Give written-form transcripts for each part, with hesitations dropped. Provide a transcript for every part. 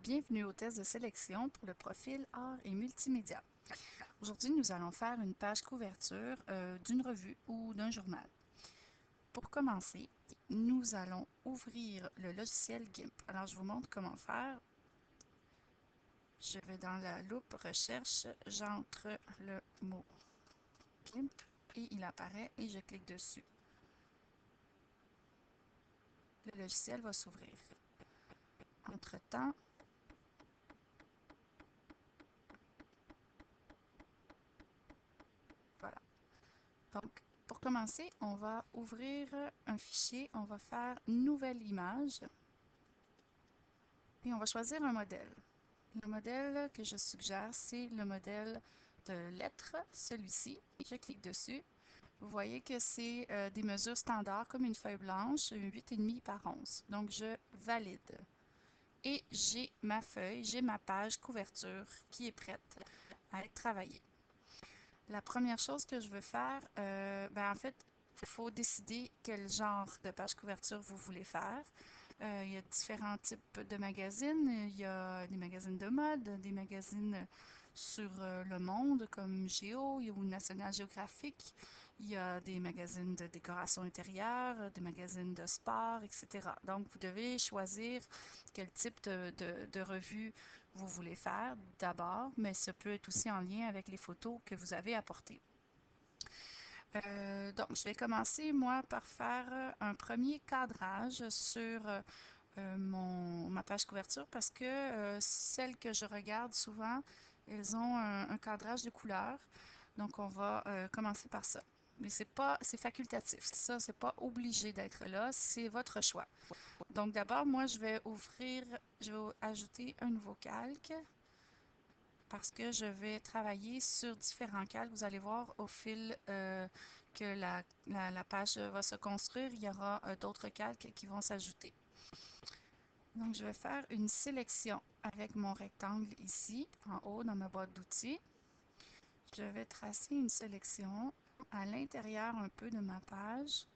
Bienvenue au test de sélection pour le profil Art et Multimédia. Aujourd'hui, nous allons faire une page couverture d'une revue ou d'un journal. Pour commencer, nous allons ouvrir le logiciel GIMP. Alors, je vous montre comment faire. Je vais dans la loupe recherche, j'entre le mot GIMP et il apparaît et je clique dessus. Le logiciel va s'ouvrir. Entre-temps, voilà. Donc, pour commencer, on va ouvrir un fichier, on va faire Nouvelle image et on va choisir un modèle. Le modèle que je suggère, c'est le modèle de lettres, celui-ci. Je clique dessus. Vous voyez que c'est des mesures standards comme une feuille blanche, 8,5 par 11. Donc, je valide. Et j'ai ma feuille, j'ai ma page couverture qui est prête à être travaillée. La première chose que je veux faire, en fait, il faut décider quel genre de page couverture vous voulez faire. Il y a différents types de magazines. Il y a des magazines de mode, des magazines sur le monde comme Géo ou National Geographic. Il y a des magazines de décoration intérieure, des magazines de sport, etc. Donc, vous devez choisir quel type de revue vous voulez faire d'abord, mais ça peut être aussi en lien avec les photos que vous avez apportées. Donc, je vais commencer, moi, par faire un premier cadrage sur ma page couverture parce que celles que je regarde souvent, elles ont un cadrage de couleurs. Donc, on va commencer par ça. Mais c'est facultatif. Ça, c'est pas obligé d'être là. C'est votre choix. Donc, d'abord, moi, je vais ajouter un nouveau calque parce que je vais travailler sur différents calques. Vous allez voir au fil que la page va se construire, il y aura d'autres calques qui vont s'ajouter. Donc, je vais faire une sélection avec mon rectangle ici, en haut dans ma boîte d'outils. Je vais tracer une sélection à l'intérieur un peu de ma page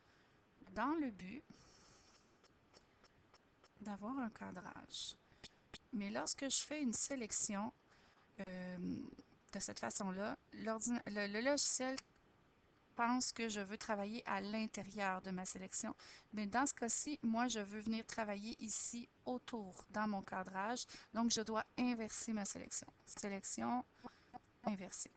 dans le but d'avoir un cadrage. Mais lorsque je fais une sélection euh, de cette façon-là, le logiciel pense que je veux travailler à l'intérieur de ma sélection. Mais dans ce cas-ci, moi, je veux venir travailler ici autour, dans mon cadrage. Donc, je dois inverser ma sélection. Sélection inversée.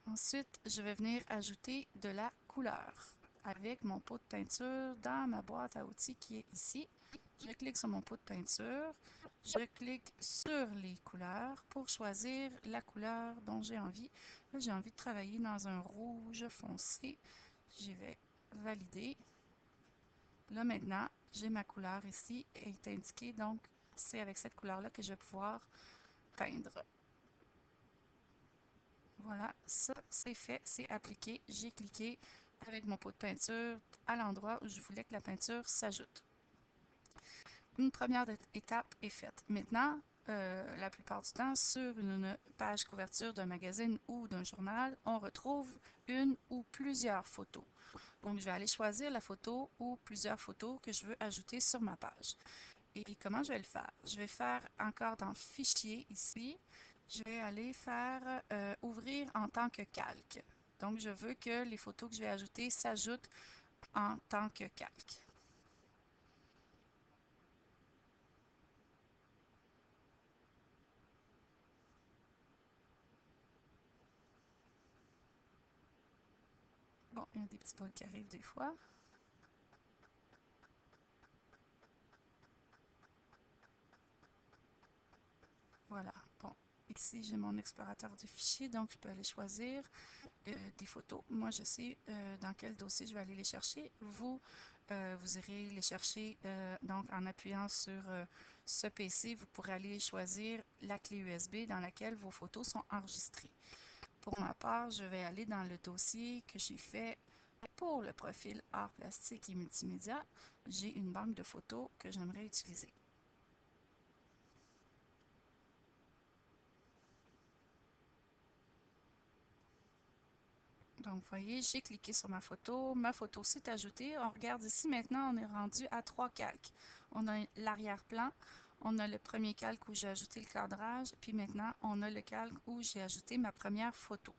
Ensuite, je vais venir ajouter de la couleur avec mon pot de peinture dans ma boîte à outils qui est ici. Je clique sur mon pot de peinture. Je clique sur les couleurs pour choisir la couleur dont j'ai envie. Là, j'ai envie de travailler dans un rouge foncé. J'y vais valider. Là, maintenant, j'ai ma couleur ici est indiquée. Donc, c'est avec cette couleur-là que je vais pouvoir peindre. Voilà, ça c'est fait, c'est appliqué. J'ai cliqué avec mon pot de peinture à l'endroit où je voulais que la peinture s'ajoute. Une première étape est faite. Maintenant, la plupart du temps, sur une page couverture d'un magazine ou d'un journal, on retrouve une ou plusieurs photos. Donc, je vais aller choisir la photo ou plusieurs photos que je veux ajouter sur ma page. Et comment je vais le faire? Je vais faire encore dans Fichier ici. Je vais aller faire Ouvrir en tant que calque. Donc, je veux que les photos que je vais ajouter s'ajoutent en tant que calque. Bon, il y a des petits bugs qui arrivent des fois. Voilà. Bon, ici, j'ai mon explorateur de fichiers, donc je peux aller choisir des photos. Moi, je sais dans quel dossier je vais aller les chercher. Vous irez les chercher donc en appuyant sur ce PC. Vous pourrez aller choisir la clé USB dans laquelle vos photos sont enregistrées. Pour ma part, je vais aller dans le dossier que j'ai fait pour le profil art plastique et multimédia. J'ai une banque de photos que j'aimerais utiliser. Donc, vous voyez, j'ai cliqué sur ma photo s'est ajoutée. On regarde ici, maintenant, on est rendu à 3 calques. On a l'arrière-plan, On a le premier calque où j'ai ajouté le cadrage, puis maintenant, on a le calque où j'ai ajouté ma première photo.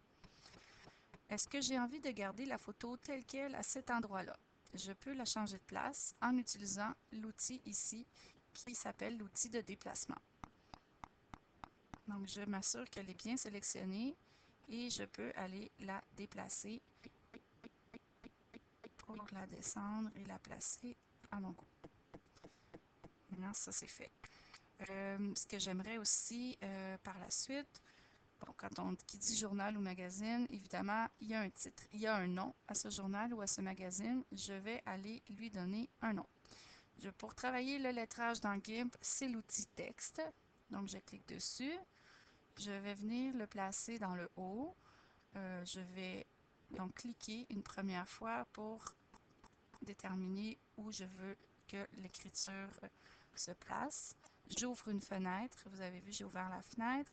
Est-ce que j'ai envie de garder la photo telle qu'elle à cet endroit-là? Je peux la changer de place en utilisant l'outil ici qui s'appelle l'outil de déplacement. Donc, je m'assure qu'elle est bien sélectionnée et je peux aller la déplacer pour la descendre et la placer à mon goût. Maintenant, ça c'est fait. Ce que j'aimerais aussi par la suite, bon, quand on qui dit journal ou magazine, évidemment, il y a un titre, il y a un nom à ce journal ou à ce magazine. Je vais aller lui donner un nom. Pour travailler le lettrage dans GIMP, c'est l'outil texte. Donc, je clique dessus. Je vais venir le placer dans le haut. Je vais donc cliquer une première fois pour déterminer où je veux que l'écriture se place. J'ouvre une fenêtre. Vous avez vu, j'ai ouvert la fenêtre.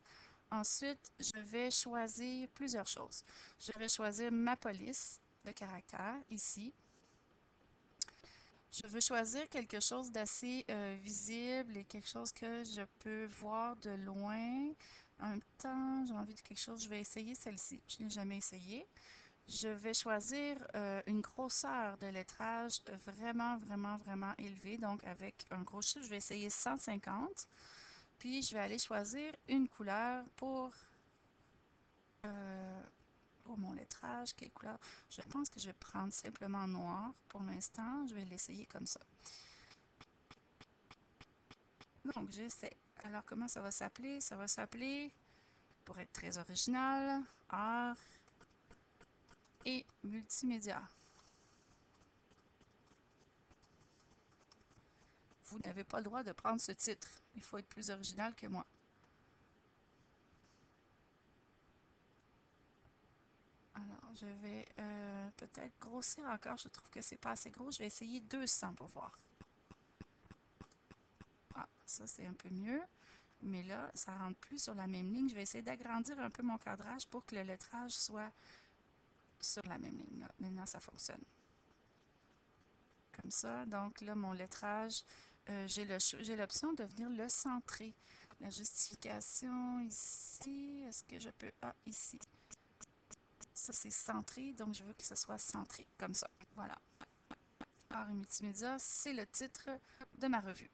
Ensuite, je vais choisir plusieurs choses. Je vais choisir ma police de caractère ici. Je veux choisir quelque chose d'assez visible et quelque chose que je peux voir de loin. En même temps, j'ai envie de quelque chose, je vais essayer celle-ci. Je n'ai jamais essayé. Je vais choisir une grosseur de lettrage vraiment, vraiment, vraiment élevée. Donc, avec un gros chiffre, je vais essayer 150. Puis, je vais aller choisir une couleur euh, pour mon lettrage. Quelle couleur? Je pense que je vais prendre simplement noir pour l'instant. Je vais l'essayer comme ça. Donc, j'essaie. Alors, comment ça va s'appeler? Ça va s'appeler, pour être très original, art et multimédia. Vous n'avez pas le droit de prendre ce titre. Il faut être plus original que moi. Alors, je vais peut-être grossir encore. Je trouve que c'est pas assez gros. Je vais essayer 200 pour voir. Ah, ça c'est un peu mieux. Mais là, ça rentre plus sur la même ligne. Je vais essayer d'agrandir un peu mon cadrage pour que le lettrage soit sur la même ligne. Là. Maintenant, ça fonctionne. Comme ça. Donc là, mon lettrage, j'ai l'option de venir le centrer. La justification ici, est-ce que je peux... Ah, ici. Ça, c'est centré, donc je veux que ce soit centré, comme ça. Voilà. Art et multimédia, c'est le titre de ma revue.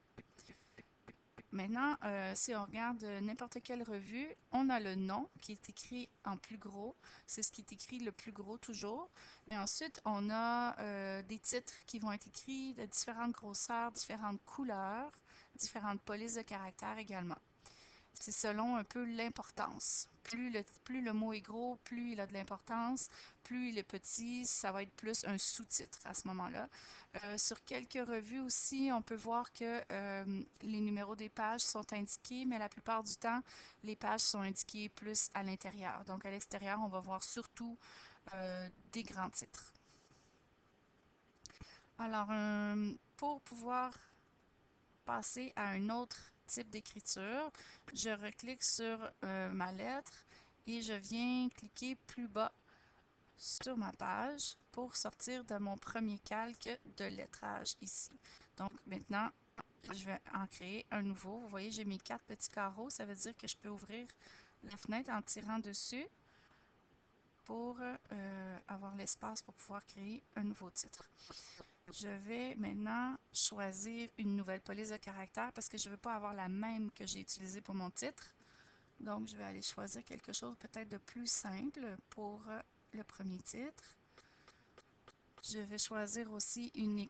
Maintenant, si on regarde n'importe quelle revue, on a le nom qui est écrit en plus gros. C'est ce qui est écrit le plus gros toujours. Et ensuite, on a des titres qui vont être écrits de différentes grosseurs, différentes couleurs, différentes polices de caractères également. C'est selon un peu l'importance. Plus le mot est gros, plus il a de l'importance. Plus il est petit, ça va être plus un sous-titre à ce moment-là. Sur quelques revues aussi, on peut voir que les numéros des pages sont indiqués, mais la plupart du temps, les pages sont indiquées plus à l'intérieur. Donc à l'extérieur, on va voir surtout des grands titres. Alors, pour pouvoir passer à un autre type d'écriture, je reclique sur ma lettre et je viens cliquer plus bas sur ma page pour sortir de mon premier calque de lettrage ici. Donc maintenant, je vais en créer un nouveau. Vous voyez, j'ai mes 4 petits carreaux. Ça veut dire que je peux ouvrir la fenêtre en tirant dessus pour avoir l'espace pour pouvoir créer un nouveau titre. Je vais maintenant choisir une nouvelle police de caractère parce que je ne veux pas avoir la même que j'ai utilisée pour mon titre. Donc, je vais aller choisir quelque chose peut-être de plus simple pour le premier titre. Je vais choisir aussi une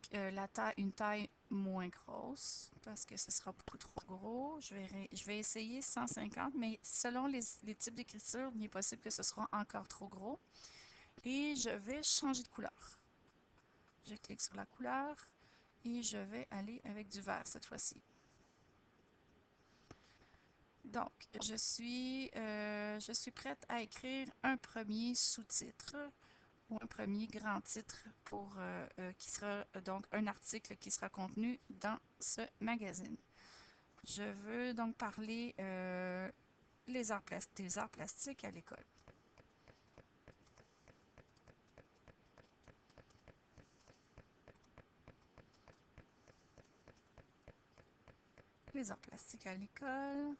taille moins grosse parce que ce sera beaucoup trop gros. Je vais essayer 150, mais selon les types d'écriture, il est possible que ce sera encore trop gros. Et je vais changer de couleur. Je clique sur la couleur et je vais aller avec du vert cette fois-ci. Donc, je suis prête à écrire un premier sous-titre ou un premier grand titre pour qui sera donc un article qui sera contenu dans ce magazine. Je veux donc parler des arts plastiques à l'école. Les arts plastiques à l'école,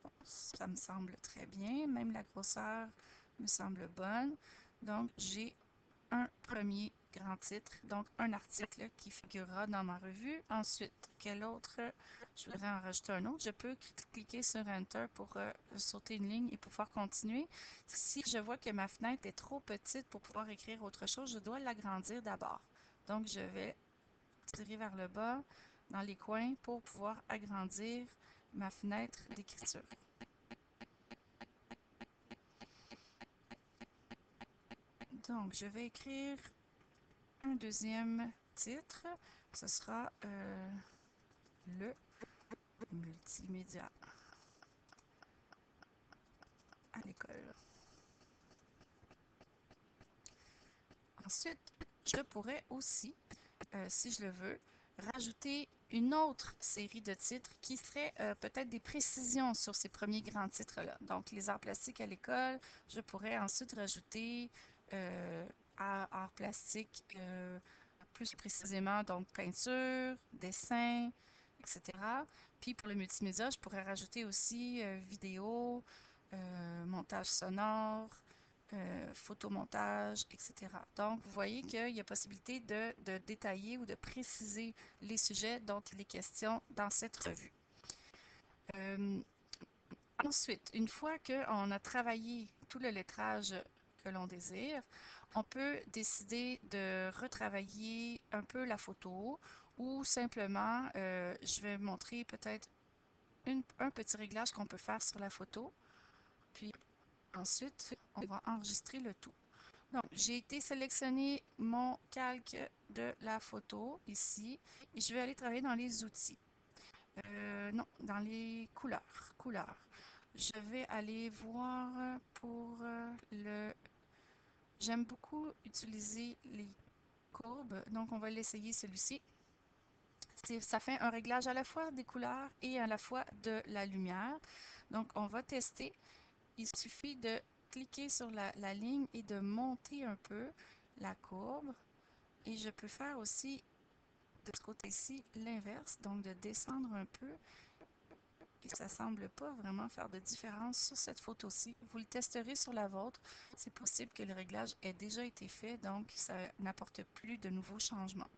bon, ça me semble très bien. Même la grosseur me semble bonne. Donc, j'ai un premier grand titre, donc un article qui figurera dans ma revue. Ensuite, quel autre? Je voudrais en rajouter un autre. Je peux cliquer sur Enter pour sauter une ligne et pouvoir continuer. Si je vois que ma fenêtre est trop petite pour pouvoir écrire autre chose, je dois l'agrandir d'abord. Donc, je vais tirer vers le bas dans les coins pour pouvoir agrandir ma fenêtre d'écriture. Donc, je vais écrire un deuxième titre. Ce sera le multimédia à l'école. Ensuite, je pourrais aussi, si je le veux, rajouter une autre série de titres qui seraient peut-être des précisions sur ces premiers grands titres-là. Donc, les arts plastiques à l'école, je pourrais ensuite rajouter arts plastiques plus précisément, donc peinture, dessin, etc. Puis pour le multimédia, je pourrais rajouter aussi vidéo, montage sonore, photomontage, etc. Donc, vous voyez qu'il y a possibilité de détailler ou de préciser les sujets dont il est question dans cette revue. Ensuite, une fois qu'on a travaillé tout le lettrage que l'on désire, on peut décider de retravailler un peu la photo ou simplement, je vais montrer peut-être un petit réglage qu'on peut faire sur la photo. Puis ensuite, on va enregistrer le tout. Donc, j'ai été sélectionner mon calque de la photo ici et je vais aller travailler dans les outils. Non, dans les couleurs. Je vais aller voir pour le... J'aime beaucoup utiliser les courbes, donc on va l'essayer celui-ci. Ça fait un réglage à la fois des couleurs et à la fois de la lumière. Donc on va tester. Il suffit de cliquer sur la ligne et de monter un peu la courbe. Et je peux faire aussi de ce côté-ci l'inverse, donc de descendre un peu. Et ça semble pas vraiment faire de différence sur cette photo-ci. Vous le testerez sur la vôtre. C'est possible que le réglage ait déjà été fait, donc ça n'apporte plus de nouveaux changements.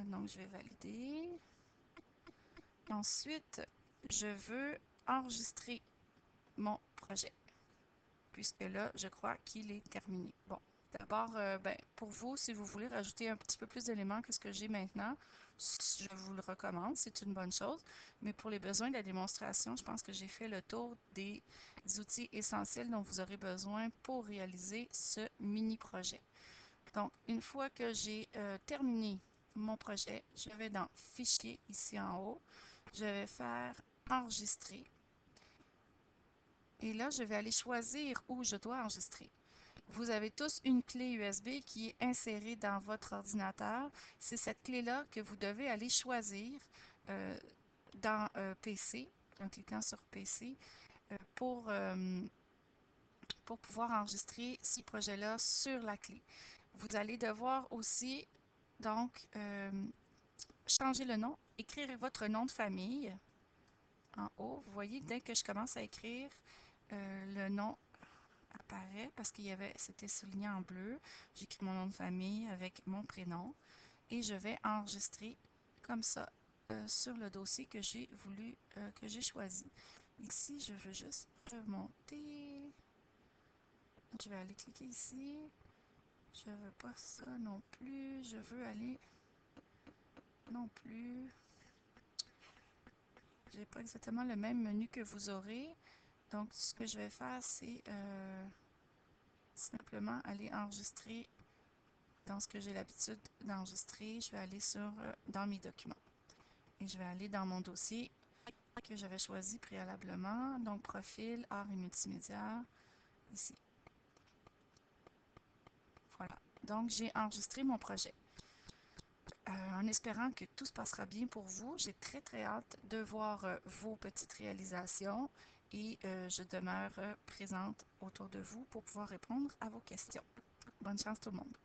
Donc je vais valider. Ensuite, je veux enregistrer mon projet, puisque là, je crois qu'il est terminé. Bon, d'abord, pour vous, si vous voulez rajouter un petit peu plus d'éléments que ce que j'ai maintenant, je vous le recommande, c'est une bonne chose. Mais pour les besoins de la démonstration, je pense que j'ai fait le tour des outils essentiels dont vous aurez besoin pour réaliser ce mini-projet. Donc, une fois que j'ai terminé mon projet, je vais dans Fichier, ici en haut. Je vais faire Enregistrer. Et là, je vais aller choisir où je dois enregistrer. Vous avez tous une clé USB qui est insérée dans votre ordinateur. C'est cette clé-là que vous devez aller choisir dans PC, en cliquant sur PC, pour pouvoir enregistrer ce projet-là sur la clé. Vous allez devoir aussi, donc, changer le nom, écrire votre nom de famille en haut. Vous voyez, dès que je commence à écrire, le nom apparaît parce c'était souligné en bleu. J'écris mon nom de famille avec mon prénom et je vais enregistrer comme ça sur le dossier que que j'ai choisi. Ici, je veux juste remonter. Je vais aller cliquer ici. Je veux pas ça non plus. Je veux aller non plus. J'ai pas exactement le même menu que vous aurez. Donc, ce que je vais faire, c'est simplement aller enregistrer dans ce que j'ai l'habitude d'enregistrer. Je vais aller dans mes documents. Et je vais aller dans mon dossier que j'avais choisi préalablement. Donc, profil, art et multimédia, ici. Voilà. Donc, j'ai enregistré mon projet. En espérant que tout se passera bien pour vous, j'ai très très hâte de voir vos petites réalisations et je demeure présente autour de vous pour pouvoir répondre à vos questions. Bonne chance tout le monde!